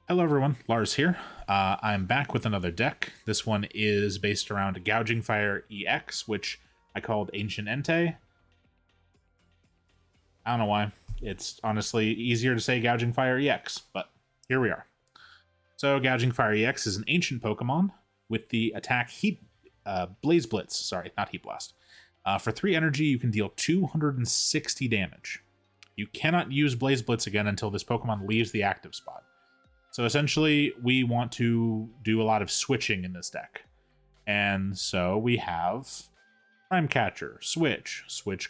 Hello everyone, Larze here. I'm back with another deck. This one is based around Gouging Fire EX, which I called Ancient Entei. I don't know why. It's honestly easier to say Gouging Fire EX, but here we are. So Gouging Fire EX is an ancient Pokemon with the attack Blaze Blitz. Sorry, not Heat Blast. For 3 energy, you can deal 260 damage. You cannot use Blaze Blitz again until this Pokemon leaves the active spot. So essentially, we want to do a lot of switching in this deck. And so we have Prime Catcher, Switch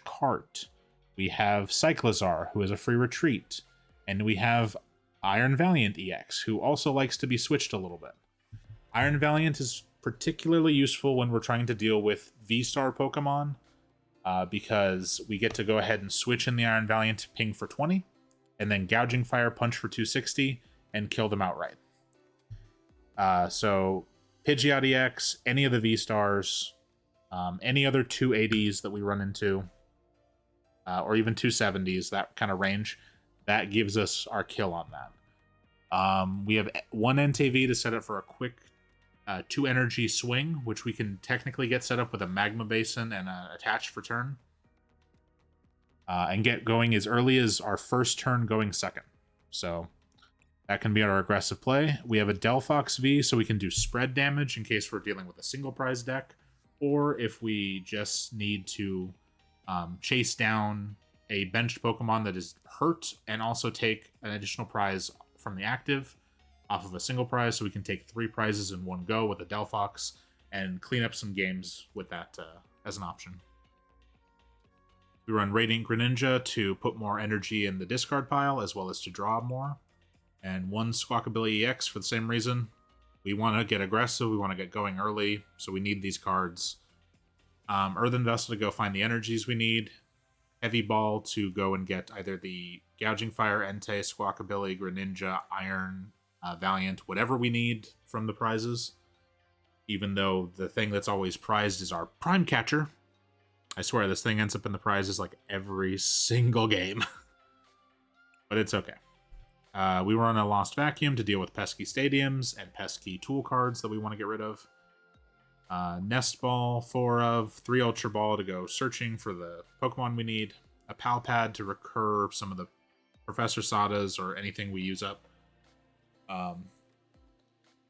Cart. We have Cyclizar, who is a free retreat. And we have Iron Valiant EX, who also likes to be switched a little bit. Iron Valiant is particularly useful when we're trying to deal with V-Star Pokemon, because we get to go ahead and switch in the Iron Valiant to ping for 20, and then Gouging Fire punch for 260, and kill them outright. So Pidgeot EX, any of the V-Stars, any other 280s that we run into, or even 270s, that kind of range, that gives us our kill on that. We have 1 Entei V to set up for a quick 2 energy swing, which we can technically get set up with a Magma Basin and attach for turn. And get going as early as our first turn going second. So that can be our aggressive play. We have a Delphox V, so we can do spread damage in case we're dealing with a single prize deck, or if we just need to chase down a benched Pokemon that is hurt and also take an additional prize from the active off of a single prize, so we can take 3 prizes in one go with a Delphox and clean up some games with that as an option. We run Radiant Greninja to put more energy in the discard pile, as well as to draw more. And 1 Squawkabilly EX for the same reason. We want to get aggressive, we want to get going early, so we need these cards. Earthen Vessel to go find the energies we need. Heavy Ball to go and get either the Gouging Fire, Entei, Squawkabilly, Greninja, Iron, Valiant, whatever we need from the prizes. Even though the thing that's always prized is our Prime Catcher. I swear this thing ends up in the prizes like every single game. But it's okay. We run a Lost Vacuum to deal with pesky stadiums and pesky tool cards that we want to get rid of. Nest Ball, 4 of, 3 Ultra Ball to go searching for the Pokemon we need. A Pal Pad to recur some of the Professor Sadas or anything we use up.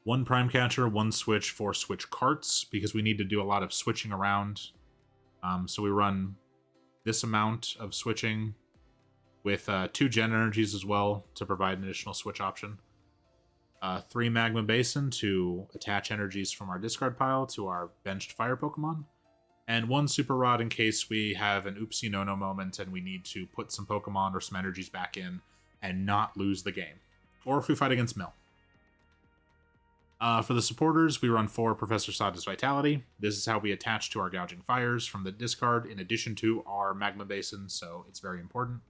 1 Prime Catcher, 1 Switch, 4 Switch Carts, because we need to do a lot of switching around. So we run this amount of switching with 2 Gen Energies as well to provide an additional switch option. 3 Magma Basin to attach energies from our discard pile to our benched fire Pokemon. And 1 Super Rod in case we have an oopsie no-no moment and we need to put some Pokemon or some energies back in and not lose the game. Or if we fight against Mill. For the supporters, we run 4 Professor Sada's Vitality. This is how we attach to our Gouging Fires from the discard in addition to our Magma Basin, so it's very important.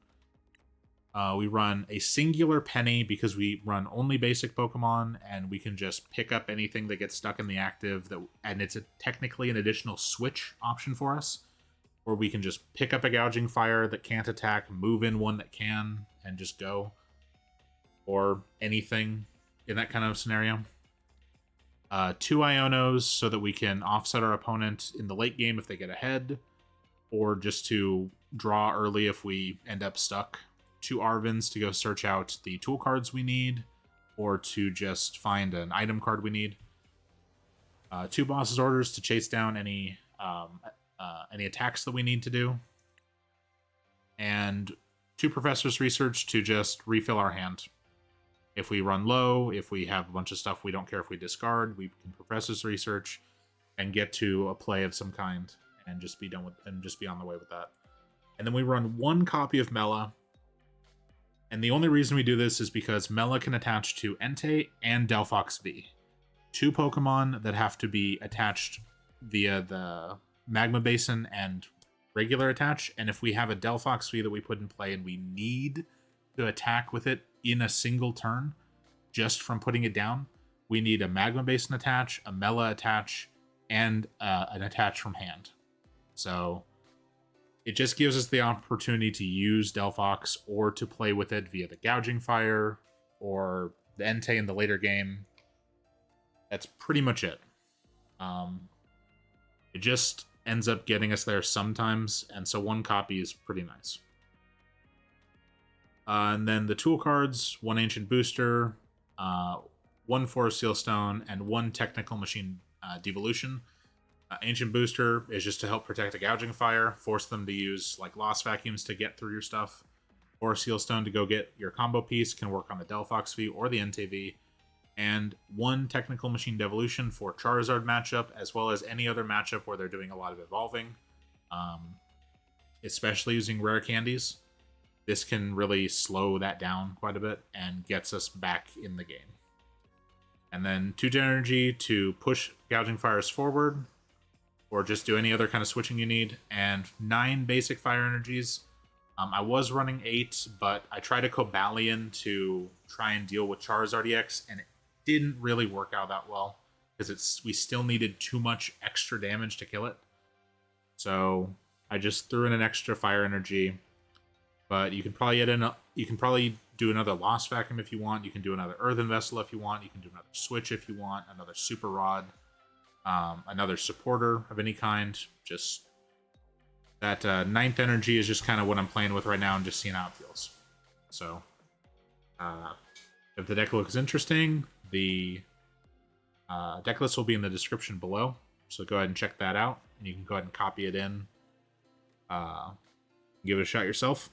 We run a singular Penny because we run only basic Pokemon, and we can just pick up anything that gets stuck in the active, and it's technically an additional switch option for us, where we can just pick up a Gouging Fire that can't attack, move in one that can, and just go. Or anything in that kind of scenario. 2 Ionos so that we can offset our opponent in the late game if they get ahead, or just to draw early if we end up stuck. 2 Arvens to go search out the tool cards we need, or to just find an item card we need. 2 Boss's Orders to chase down any attacks that we need to do. And 2 Professor's Research to just refill our hand. If we run low, if we have a bunch of stuff we don't care if we discard, we can Professor's Research and get to a play of some kind and just be done with, and just be on the way with that. And then we run 1 copy of Mela. And the only reason we do this is because Mela can attach to Entei and Delphox V. 2 Pokemon that have to be attached via the Magma Basin and regular attach. And if we have a Delphox V that we put in play and we need to attack with it in a single turn, just from putting it down, we need a Magma Basin attach, a Mela attach, and an attach from hand. So it just gives us the opportunity to use Delphox or to play with it via the Gouging Fire or the Entei in the later game. That's pretty much it. It just ends up getting us there sometimes, and so one copy is pretty nice. And then the tool cards, one Ancient Booster, one Forest Seal Stone, and one Technical Machine Devolution. Ancient Booster is just to help protect a Gouging Fire, force them to use like Lost Vacuums to get through your stuff. Forest Seal Stone to go get your combo piece, can work on the Delphox V or the Entei V. And one Technical Machine Devolution for Charizard matchup, as well as any other matchup where they're doing a lot of evolving. Especially using rare candies. This can really slow that down quite a bit and gets us back in the game. And then 2 energy to push Gouging Fires forward, or just do any other kind of switching you need, and 9 basic fire energies. I was running 8, but I tried a Cobalion to try and deal with Charizard EX, and it didn't really work out that well, because we still needed too much extra damage to kill it. So I just threw in an extra fire energy. But you can probably do another Lost Vacuum if you want. You can do another Earthen Vessel if you want. You can do another Switch if you want. Another Super Rod. Another supporter of any kind. Just that 9th energy is just kind of what I'm playing with right now and just seeing how it feels. So, if the deck looks interesting, the deck list will be in the description below. So go ahead and check that out. And you can go ahead and copy it in. Give it a shot yourself.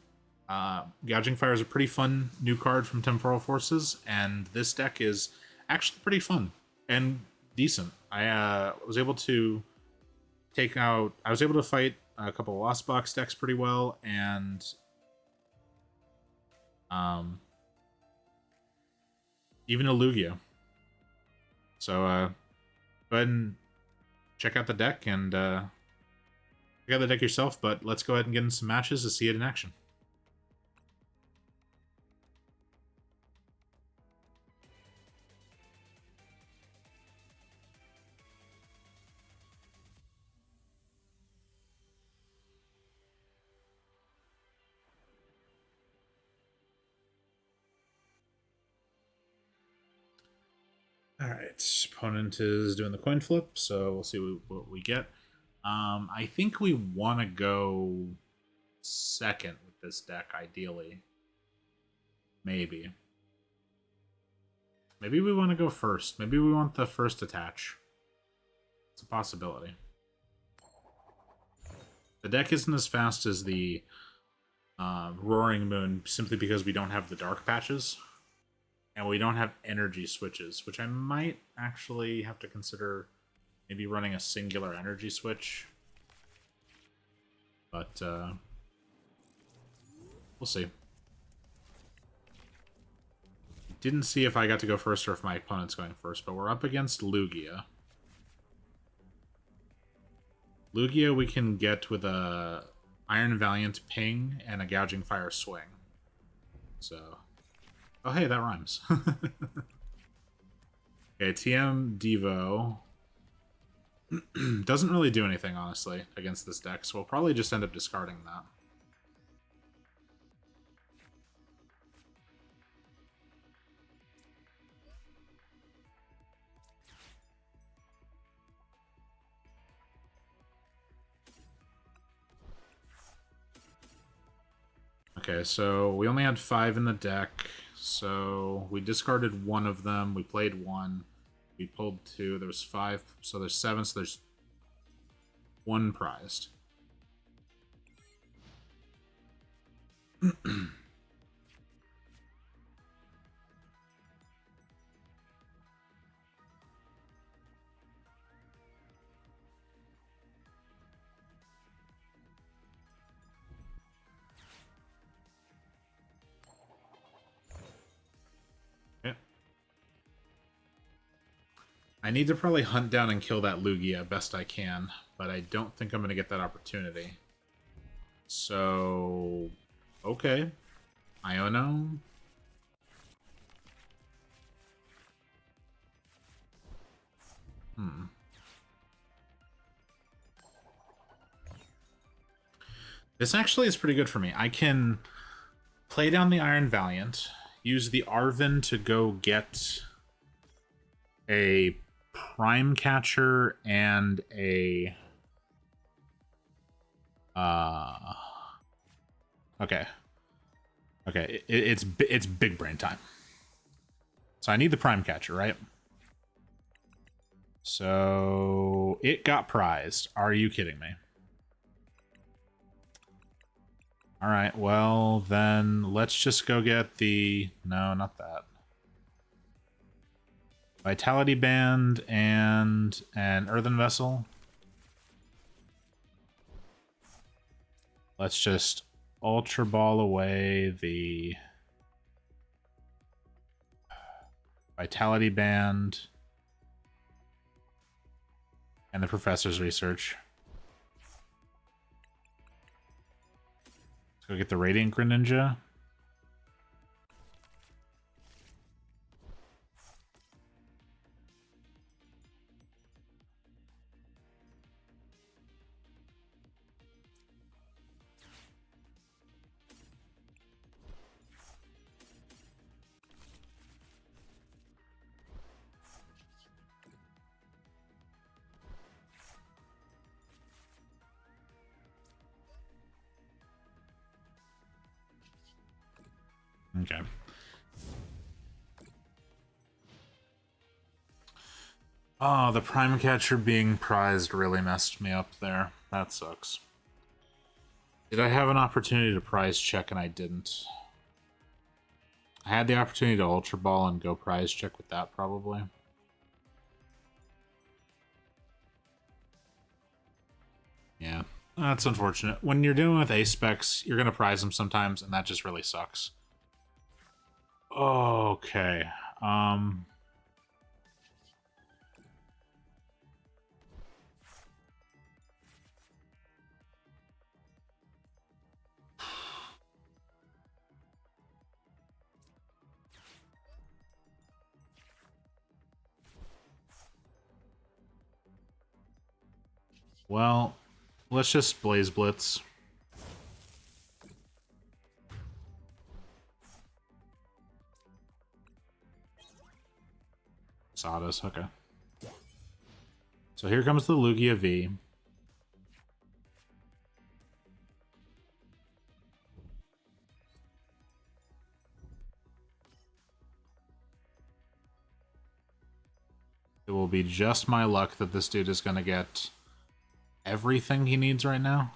Gouging Fire is a pretty fun new card from Temporal Forces, and this deck is actually pretty fun and decent. I was able to fight a couple of Lost Box decks pretty well, and even a Lugia. So go ahead and check out the deck and check out the deck yourself, but let's go ahead and get in some matches to see it in action. Alright, opponent is doing the coin flip, so we'll see what we get. I think we want to go second with this deck, ideally. Maybe. Maybe we want to go first. Maybe we want the first attach. It's a possibility. The deck isn't as fast as the Roaring Moon, simply because we don't have the dark patches. And we don't have energy switches, which I might actually have to consider maybe running a singular energy switch. But, we'll see. Didn't see if I got to go first or if my opponent's going first, but we're up against Lugia. Lugia we can get with a Iron Valiant ping and a Gouging Fire swing. So... oh, hey, that rhymes. Okay, TM Devo doesn't really do anything, honestly, against this deck, so we'll probably just end up discarding that. Okay, so we only had 5 in the deck. So we discarded one of them. We played one. We pulled 2. There was 5. So there's 7. So there's 1 prized. I need to probably hunt down and kill that Lugia best I can, but I don't think I'm going to get that opportunity. So, okay. Iono. This actually is pretty good for me. I can play down the Iron Valiant, use the Arven to go get a Prime Catcher and a... Okay. Okay, it's big brain time. So I need the Prime Catcher, right? So it got prized. Are you kidding me? All right, well, then let's just go get the... No, not that. Vitality Band and an Earthen Vessel. Let's just Ultra Ball away the Vitality Band and the Professor's Research. Let's go get the Radiant Greninja. Okay. Oh, the Prime Catcher being prized really messed me up there. That sucks. Did I have an opportunity to prize check and I didn't? I had the opportunity to Ultra Ball and go prize check with that, probably. Yeah, that's unfortunate. When you're dealing with A-Specs, you're going to prize them sometimes, and that just really sucks. Okay. Well, let's just Blaze Blitz. Sada's, okay. So here comes the Lugia V. It will be just my luck that this dude is going to get everything he needs right now.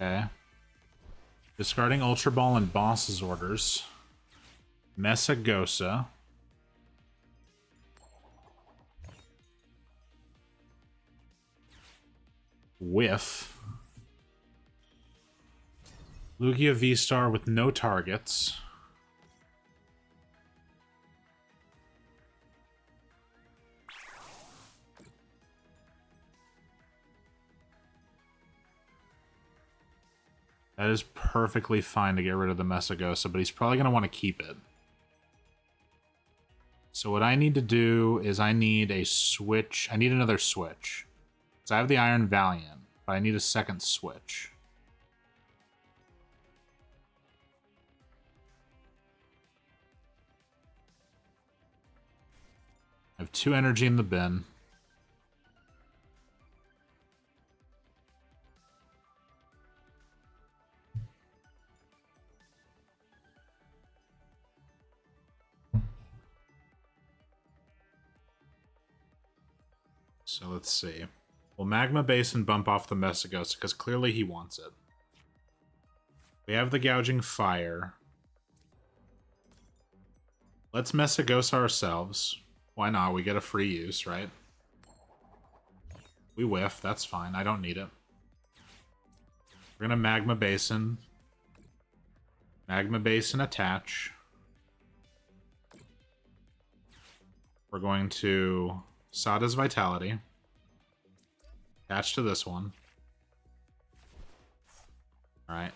Okay. Discarding Ultra Ball and Boss's orders. Messagosa. Whiff. Lugia V-Star with no targets. That is perfectly fine to get rid of the Messagosa, but he's probably going to want to keep it. So what I need to do is I need a switch. I need another switch. So I have the Iron Valiant, but I need a second switch. I have 2 energy in the bin. So let's see. We'll Magma Base and bump off the Messagosa, because clearly he wants it. We have the Gouging Fire. Let's Messagosa ourselves. Why not? We get a free use, right? We whiff. That's fine. I don't need it. We're going to Magma Basin. Magma Basin attach. We're going to Sada's Vitality. Attach to this one. Alright.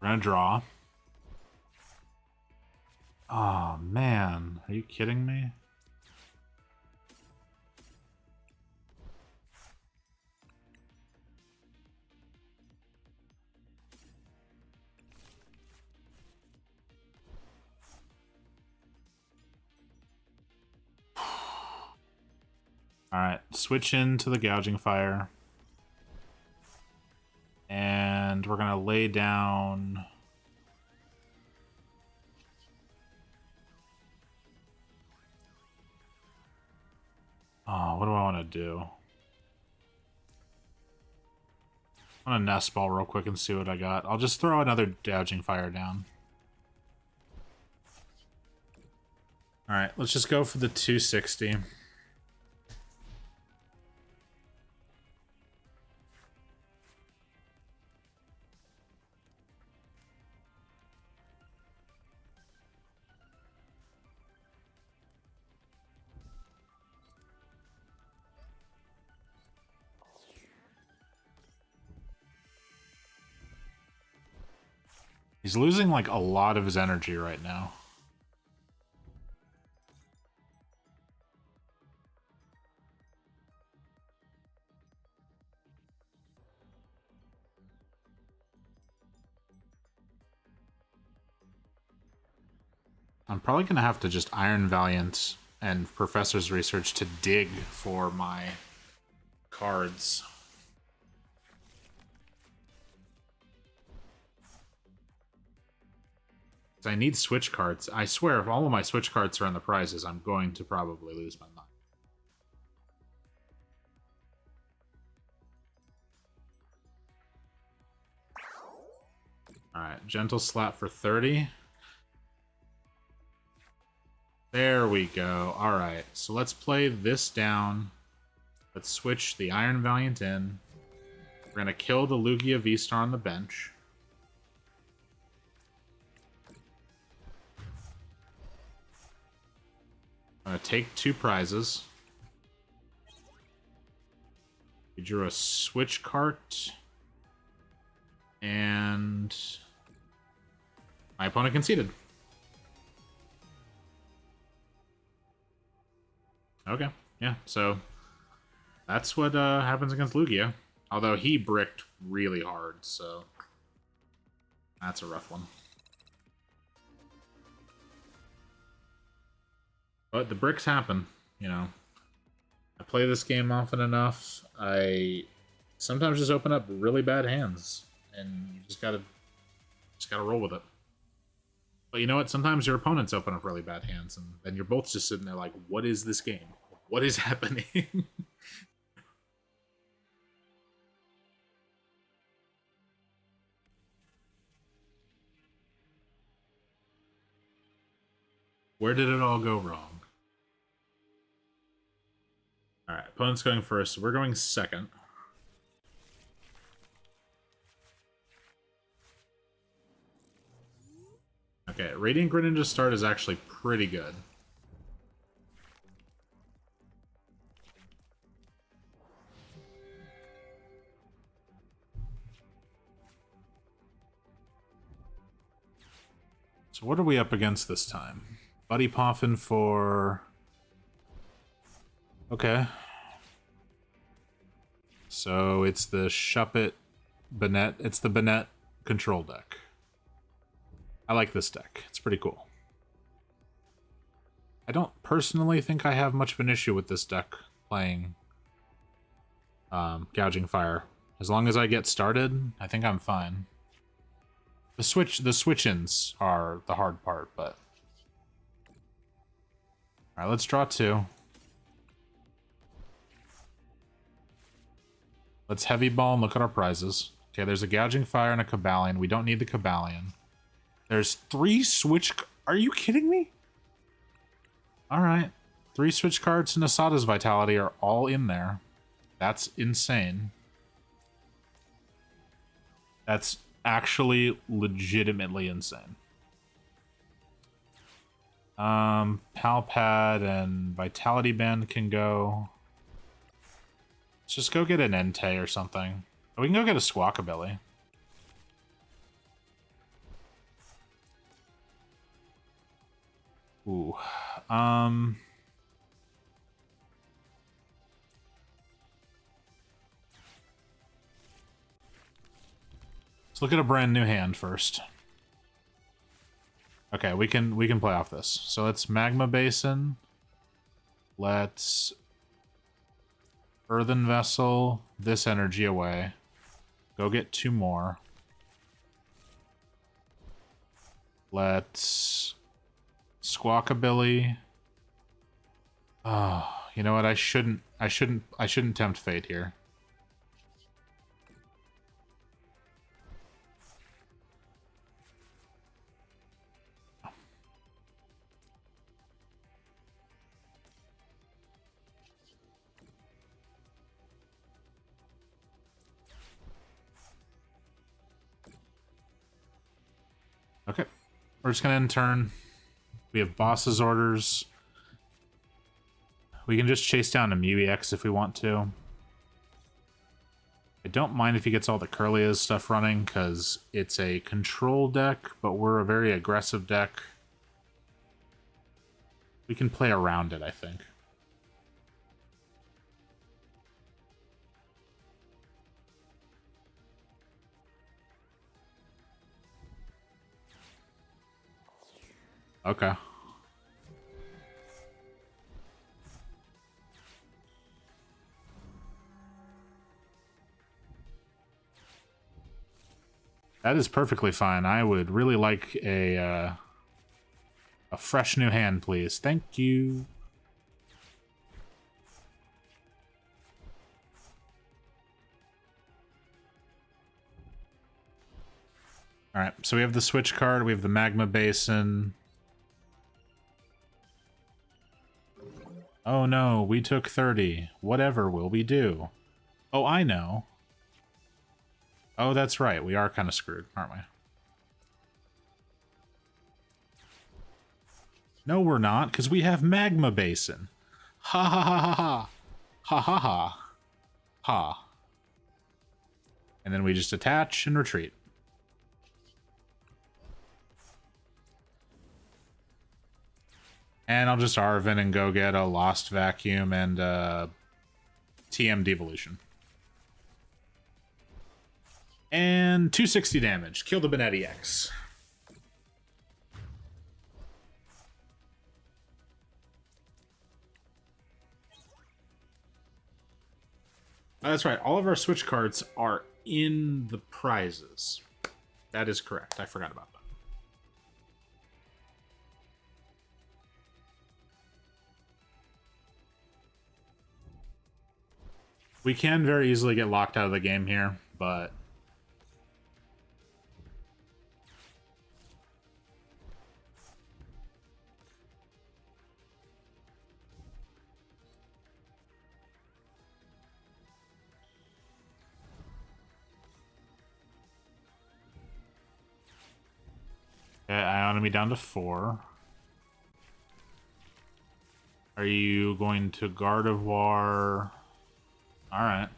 We're gonna draw. Oh, man. Are you kidding me? Alright, switch into the Gouging Fire. And we're going to lay down... Oh, what do I want to do? I'm going to Nest Ball real quick and see what I got. I'll just throw another Gouging Fire down. Alright, let's just go for the 260. He's losing, like, a lot of his energy right now. I'm probably going to have to just Iron Valiant and Professor's Research to dig for my cards. I need Switch cards. I swear, if all of my Switch cards are in the prizes, I'm going to probably lose my mind. Alright, Gentle Slap for 30. There we go. Alright, so let's play this down. Let's switch the Iron Valiant in. We're going to kill the Lugia V-Star on the bench. I'm going to take 2 prizes. We drew a Switch Cart. And my opponent conceded. Okay, yeah, so that's what happens against Lugia. Although he bricked really hard, so that's a rough one. But the bricks happen, you know. I play this game often enough. I sometimes just open up really bad hands, and you just gotta roll with it. But you know what? Sometimes your opponents open up really bad hands, and then you're both just sitting there like, "What is this game? What is happening?" Where did it all go wrong? Alright, opponent's going first, so we're going second. Okay, Radiant Greninja start is actually pretty good. So what are we up against this time? Buddy Poffin for... Okay. So it's the Shuppet Banette. It's the Banette control deck. I like this deck. It's pretty cool. I don't personally think I have much of an issue with this deck playing Gouging Fire. As long as I get started, I think I'm fine. The switch-ins are the hard part, but... Alright, let's draw 2. Let's heavy ball and look at our prizes. Okay, there's a Gouging Fire and a Cobalion. We don't need the Cobalion. There's 3 switch... Are you kidding me? Alright. 3 switch cards and a Sada's Vitality are all in there. That's insane. That's actually legitimately insane. Palpad and Vitality Band can go. Let's just go get an Entei or something. We can go get a Squawkabilly. Ooh. Let's look at a brand new hand first. Okay, we can play off this. So let's Magma Basin. Let's Earthen Vessel this energy away. Go get 2 more. Let's Squawkabilly. Oh, you know what? I shouldn't tempt fate here. Okay. We're just gonna end turn. We have boss's orders. We can just chase down a MeWX if we want to. I don't mind if he gets all the Curlia's stuff running, because it's a control deck, but we're a very aggressive deck. We can play around it, I think. Okay. That is perfectly fine. I would really like a fresh new hand, please. Thank you. Alright, so we have the Switch card, we have the Magma Basin. Oh no, we took 30. Whatever will we do? Oh, I know. Oh, that's right. We are kind of screwed, aren't we? No, we're not, because we have Magma Basin. Ha ha ha ha ha. Ha ha ha. Ha. And then we just attach and retreat. And I'll just Arven and go get a Lost Vacuum and TM Devolution. And 260 damage. Kill the Benetti X. That's right. All of our Switch cards are in the prizes. That is correct. I forgot about that. We can very easily get locked out of the game here, but... Iono down to 4. Are you going to Gardevoir? Alright.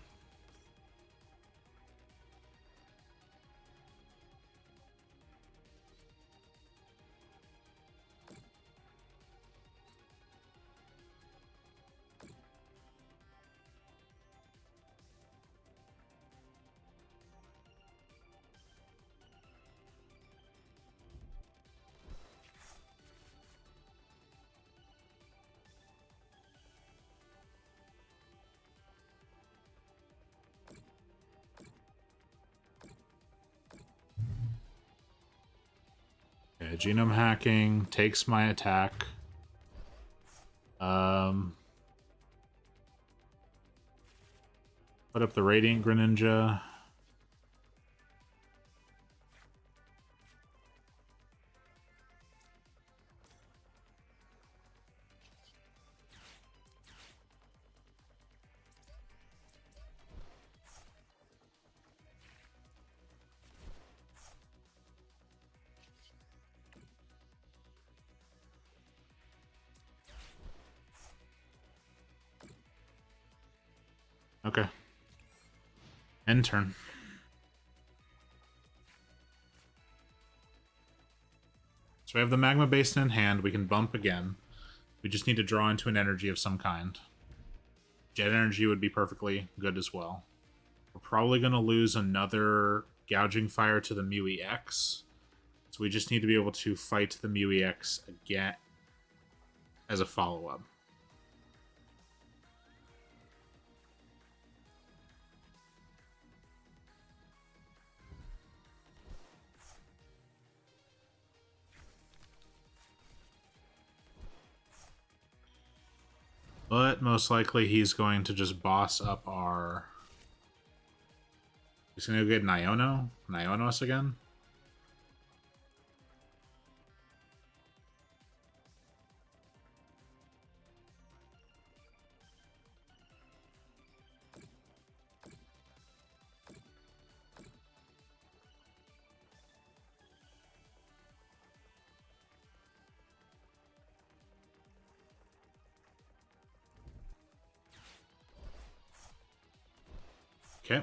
Okay, genome hacking takes my attack. Put up the Radiant Greninja. Okay. End turn. So we have the Magma Basin in hand. We can bump again. We just need to draw into an energy of some kind. Jet Energy would be perfectly good as well. We're probably going to lose another Gouging Fire to the Mew EX. So we just need to be able to fight the Mew EX again as a follow-up. But most likely he's going to just boss up our... He's going to get an Iono us again. Okay.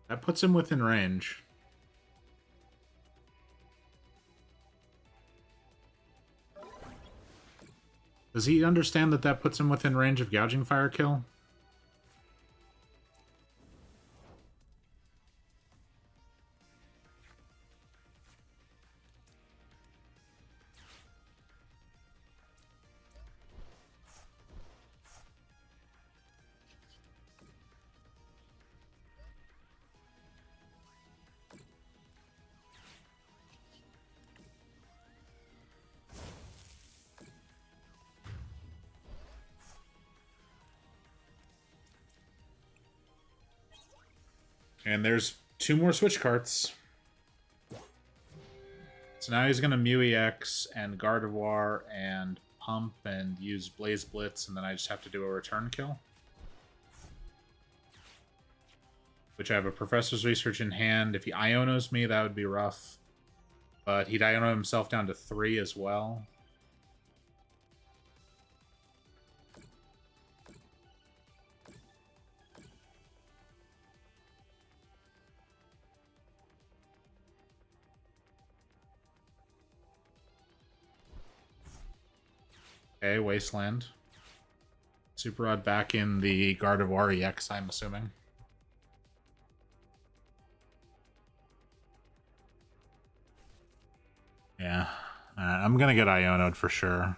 That puts him within range. Does he understand that that puts him within range of Gouging Fire kill? And there's 2 more Switch Carts. So now he's going to Mew EX and Gardevoir and Pump and use Blaze Blitz, and then I just have to do a return kill. Which I have a Professor's Research in hand. If he Ionos me, that would be rough. But he'd Iono himself down to 3 as well. Okay, Wasteland. Super Rod back in the Gardevoir EX, I'm assuming. Yeah. I'm gonna get Iono'd for sure.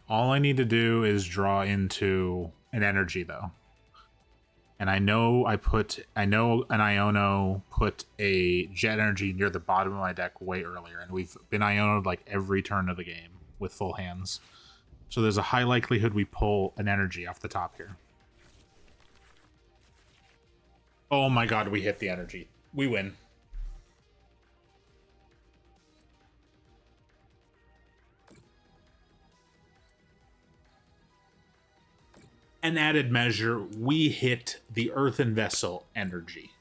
All I need to do is draw into an energy, though. And I know an Iono put a Jet Energy near the bottom of my deck way earlier, and we've been Iono'd like every turn of the game with full hands. So there's a high likelihood we pull an energy off the top here. Oh my god, we hit the energy. We win. An added measure, we hit the Earthen Vessel energy.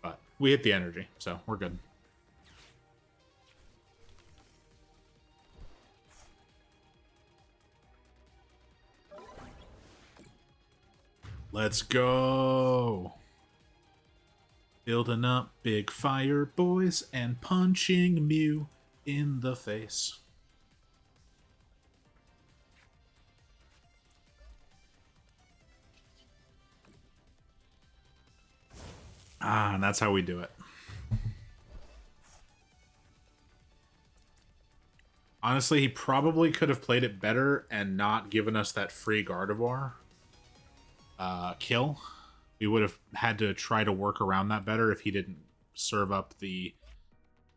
But we hit the energy, so we're good. Let's go. Building up big fire, boys, and punching Mew in the face. Ah, and that's how we do it. Honestly, he probably could have played it better and not given us that free Gardevoir kill. We would have had to try to work around that better if he didn't serve up the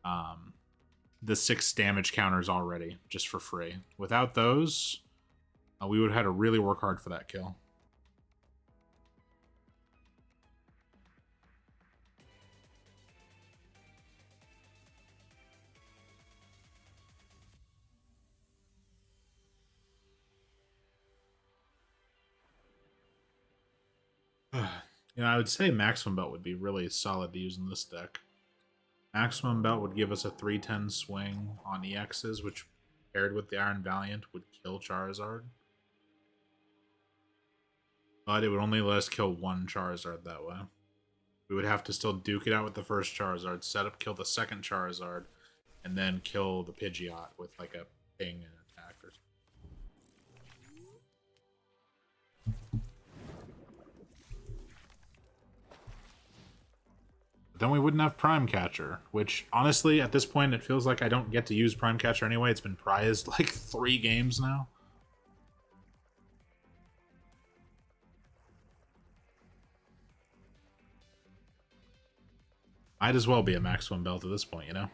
the 6 damage counters already, just for free. Without those, we would have had to really work hard for that kill. You know, I would say Maximum Belt would be really solid to use in this deck. Maximum Belt would give us a 310 swing on EXs, which paired with the Iron Valiant would kill Charizard. But it would only let us kill one Charizard that way. We would have to still duke it out with the first Charizard, set up, kill the second Charizard, and then kill the Pidgeot with like a ping and attack or something. Then we wouldn't have Prime Catcher, which honestly at this point it feels like I don't get to use Prime Catcher anyway. It's been prized like 3 games now. Might as well be a Maximum Belt at this point, you know?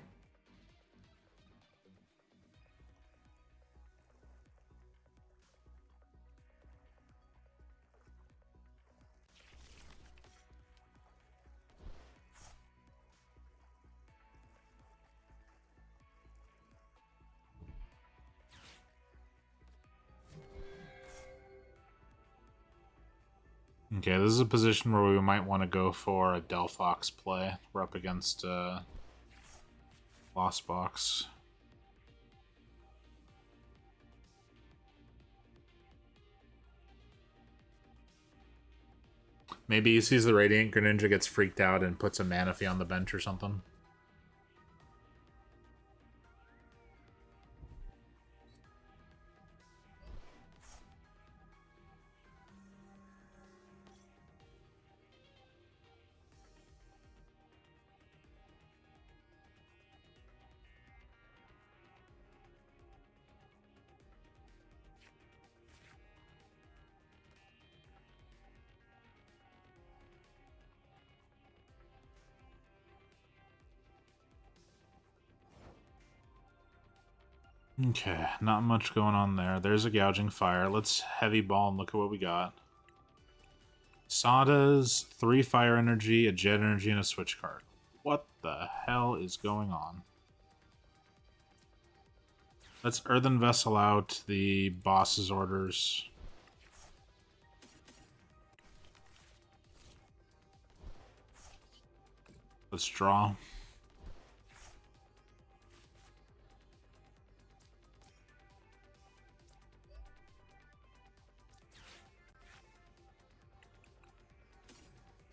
Okay, this is a position where we might want to go for a Delphox play. We're up against Lost Box. Maybe he sees the Radiant Greninja, gets freaked out, and puts a Manaphy on the bench or something. Okay, not much going on there. There's a Gouging Fire. Let's heavy ball and look at what we got. Sada's 3 Fire Energy, a Jet Energy, and a Switch Cart. What the hell is going on? Let's Earthen Vessel out the boss's orders. Let's draw.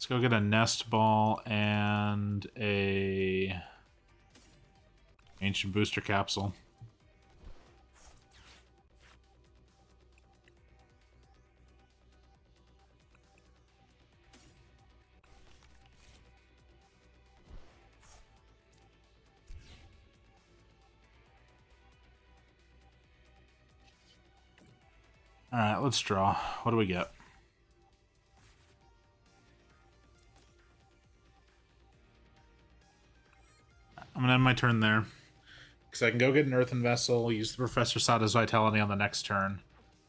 Let's go get a Nest Ball and a Ancient Booster Capsule. Alright, let's draw. What do we get? I'm going to end my turn there. Because I can go get an Earthen Vessel, use the Professor Sada's Vitality on the next turn.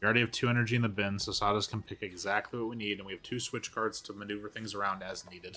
We already have 2 energy in the bin, so Sada's can pick exactly what we need, and we have 2 switch cards to maneuver things around as needed.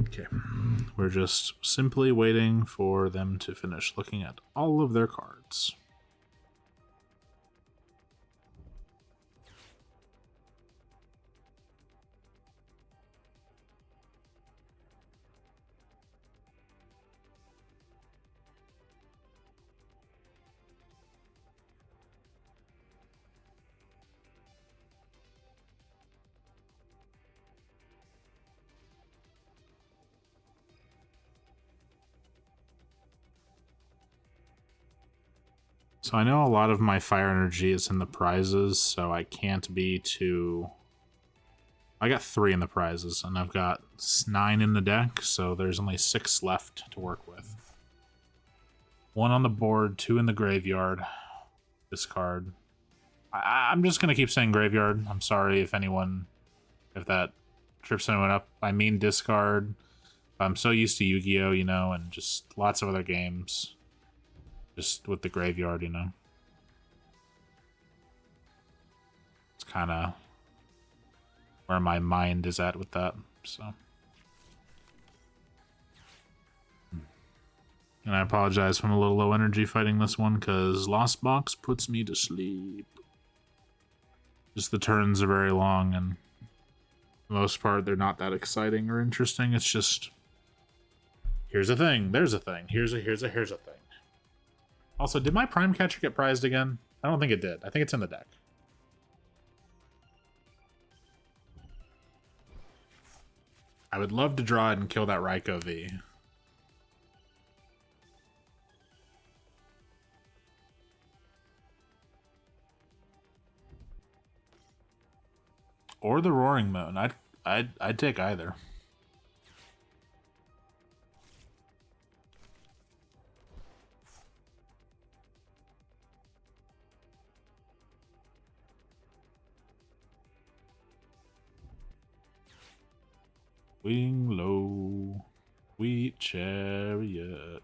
Okay, we're just simply waiting for them to finish looking at all of their cards. So I know a lot of my fire energy is in the prizes, so I can't be too... I got 3 in the prizes, and I've got 9 in the deck, so there's only 6 left to work with. 1 on the board, 2 in the graveyard. Discard. I'm just gonna keep saying graveyard. I'm sorry if that trips anyone up. I mean discard. I'm so used to Yu-Gi-Oh, you know, and just lots of other games. Just with the graveyard, you know. It's kind of where my mind is at with that, so. And I apologize if I'm a little low energy fighting this one, because Lost Box puts me to sleep. Just the turns are very long, and for the most part, they're not that exciting or interesting. It's just, here's a thing, there's a thing, here's a thing. Also, did my Prime Catcher get prized again? I don't think it did. I think it's in the deck. I would love to draw it and kill that Raikou V. Or the Roaring Moon. I'd take either. Wing low, wheat chariot.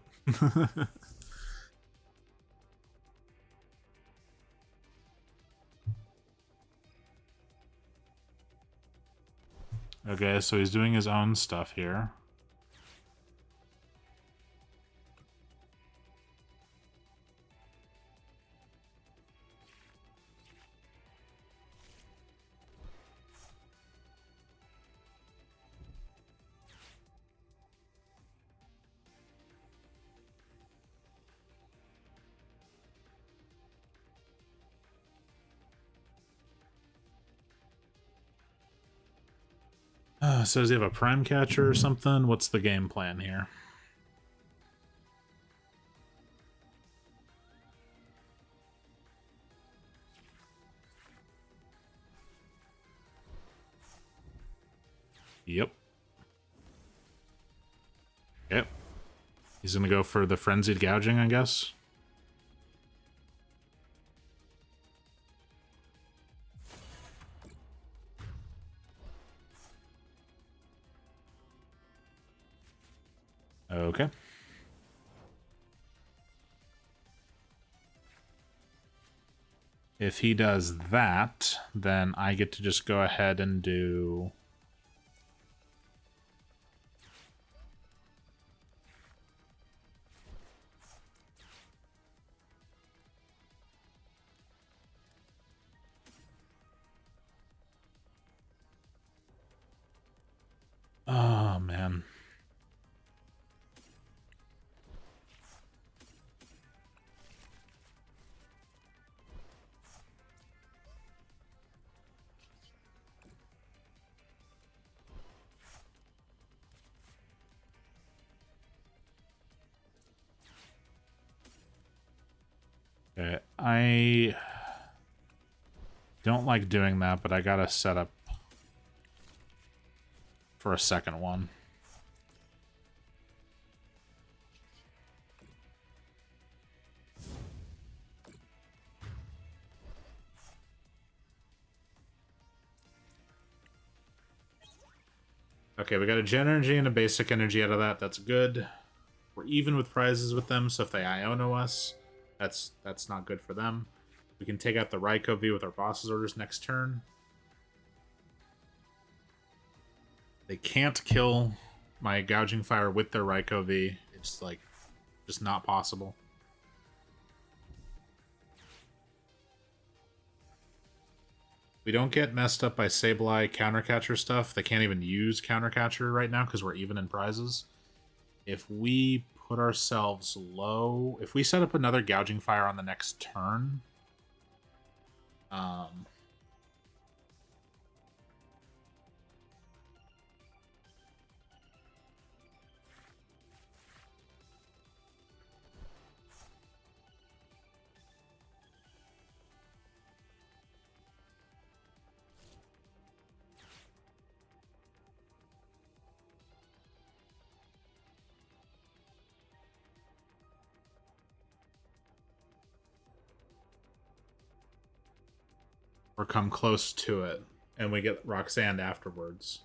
Okay, so he's doing his own stuff here. So does he have a Prime Catcher or something? What's the game plan here? Yep. Yep. He's gonna go for the Frenzied Gouging, I guess. Okay. If he does that, then I get to just go ahead and do... Oh, man. Okay, I don't like doing that, but I gotta set up for a second one. Okay, we got a Gen Energy and a Basic Energy out of that. That's good. We're even with prizes with them, so if they Iono us, that's not good for them. We can take out the Raikou V with our boss's orders next turn. They can't kill my Gouging Fire with their Raikou V. It's like just not possible. We don't get messed up by Sableye Countercatcher stuff. They can't even use Countercatcher right now because we're even in prizes. If we put ourselves low, if we set up another Gouging Fire on the next turn, or come close to it, and we get Rock Sand afterwards.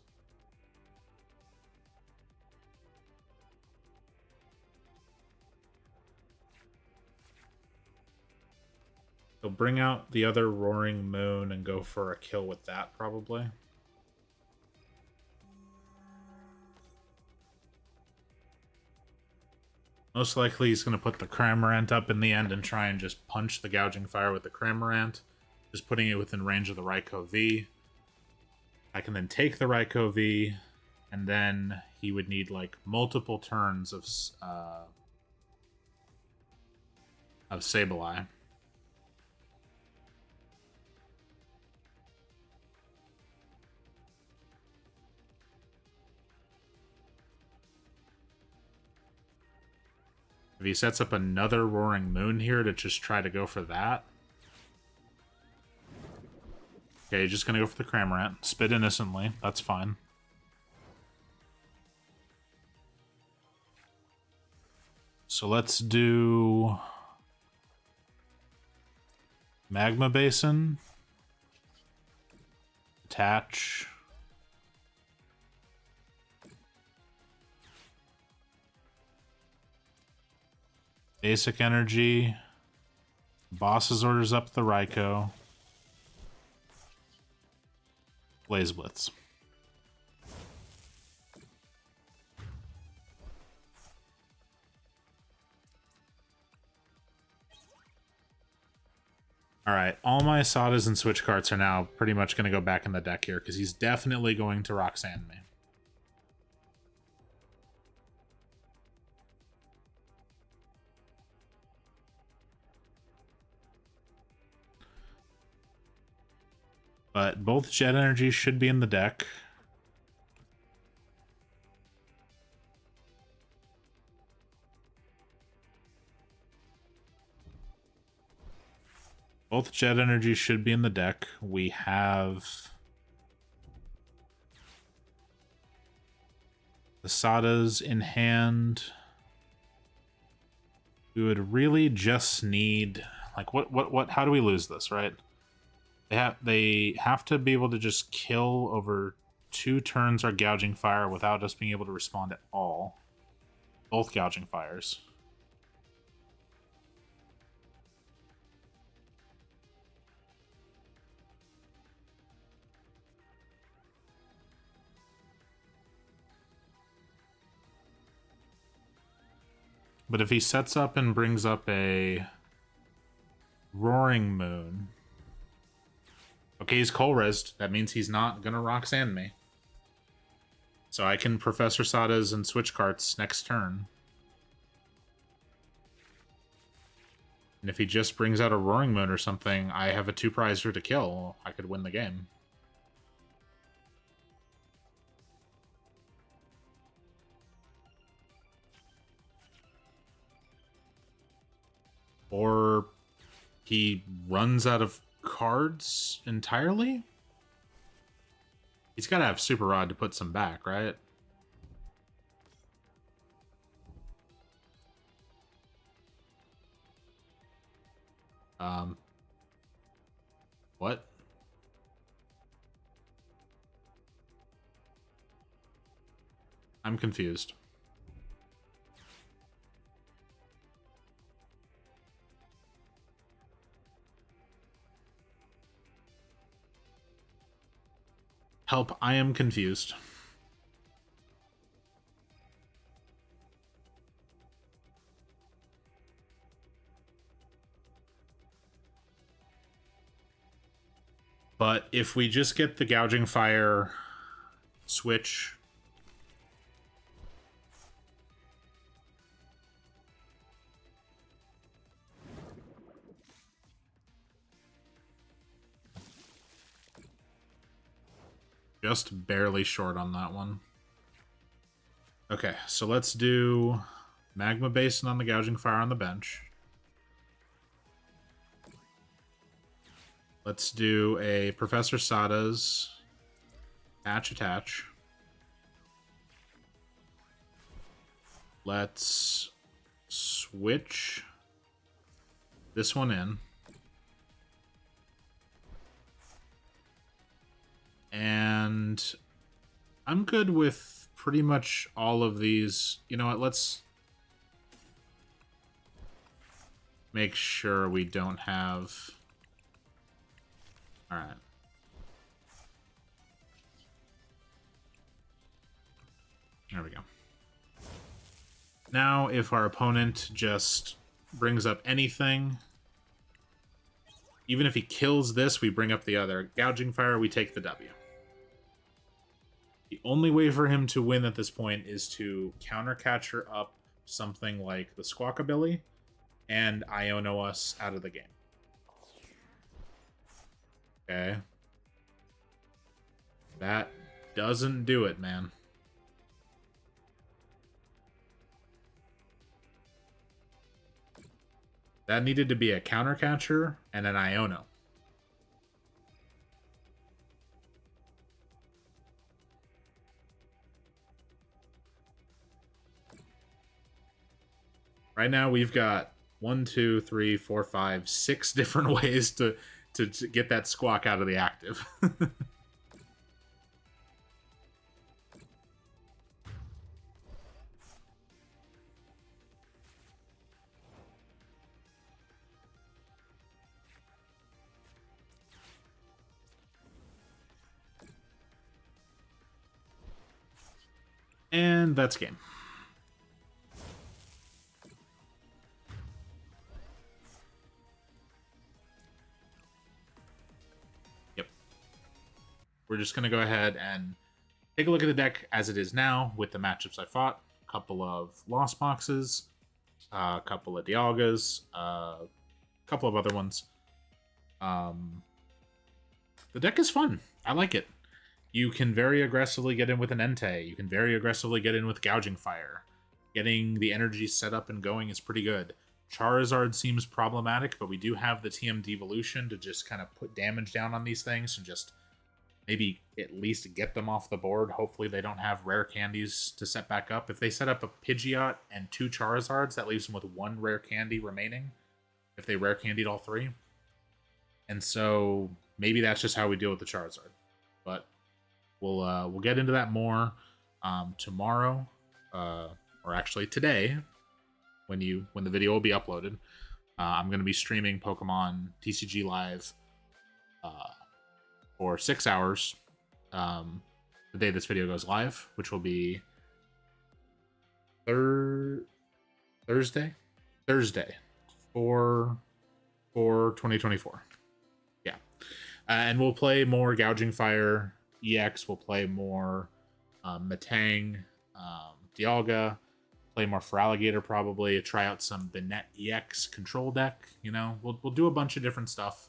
He'll bring out the other Roaring Moon and go for a kill with that, probably. Most likely he's going to put the Cramorant up in the end and try and just punch the Gouging Fire with the Cramorant, just putting it within range of the Raikou V. I can then take the Raikou V, and then he would need like multiple turns of Sableye. If he sets up another Roaring Moon here to just try to go for that. Okay, just gonna go for the Cramorant. Spit innocently. That's fine. So let's do Magma Basin. Attach. Basic Energy. Boss's orders up the Raikou. Blaze Blitz. Alright, all my Sadas and Switch Carts are now pretty much going to go back in the deck here, because he's definitely going to Rock Sand me. But both Jet Energies should be in the deck. Both Jet Energies should be in the deck. We have the Sadas in hand. We would really just need, like, how do we lose this, right? They have to be able to just kill over 2 turns our Gouging Fire without us being able to respond at all. Both Gouging Fires. But if he sets up and brings up a Roaring Moon... Okay, he's Cold-Resed. That means he's not going to Rock Sand me. So I can Professor Sadas and Switch Carts next turn. And if he just brings out a Roaring Moon or something, I have a 2-prizer to kill. I could win the game. Or he runs out of cards entirely? He's got to have Super Rod to put some back, right? What? I'm confused. Help, I am confused. But if we just get the Gouging Fire switch... Just barely short on that one. Okay, so let's do Magma Basin on the Gouging Fire on the bench. Let's do a Professor Sada's attach. Let's switch this one in. I'm good with pretty much all of these. You know what, let's make sure we don't have... Alright. There we go. Now, if our opponent just brings up anything, even if he kills this, we bring up the other. Gouging Fire, we take the W. The only way for him to win at this point is to counter catcher up something like the Squawkabilly and Iono us out of the game. Okay. That doesn't do it, man. That needed to be a counter catcher and an Iono. Right now we've got 1, 2, 3, 4, 5, 6 different ways to get that squawk out of the active. And that's game. Yep. We're just going to go ahead and take a look at the deck as it is now with the matchups I fought. A couple of Lost Boxes, a couple of Dialgas, a couple of other ones. The deck is fun. I like it. You can very aggressively get in with an Entei. You can very aggressively get in with Gouging Fire. Getting the energy set up and going is pretty good. Charizard seems problematic, but we do have the TM Devolution to just kind of put damage down on these things and just maybe at least get them off the board. Hopefully they don't have rare candies to set back up. If they set up a Pidgeot and 2 Charizards, that leaves them with 1 rare candy remaining, if they rare candied all 3. And so maybe that's just how we deal with the Charizard. But we'll get into that more tomorrow, or actually today, when the video will be uploaded. I'm going to be streaming Pokemon TCG Live for 6 hours the day this video goes live, which will be Thursday for 2024. Yeah, and we'll play more Gouging Fire EX. We'll play more Matang, Dialga, play more for Alligator probably, try out some Banette EX control deck. You know, we'll do a bunch of different stuff,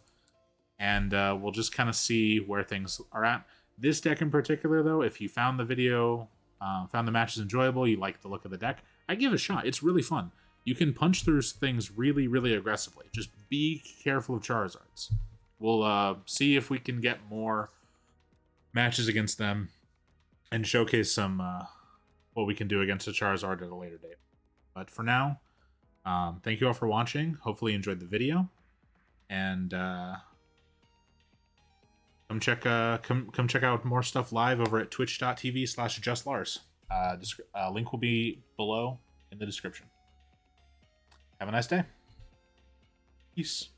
and we'll just kind of see where things are at. This deck in particular, though, if you found the video, found the matches enjoyable, you like the look of the deck, I give it a shot. It's really fun. You can punch through things really, really aggressively. Just be careful of Charizards. We'll see if we can get more matches against them and showcase some what we can do against a Charizard at a later date. But for now, thank you all for watching. Hopefully you enjoyed the video, and come check out more stuff live over at twitch.tv/justlarze. Link will be below in the description. Have a nice day. Peace.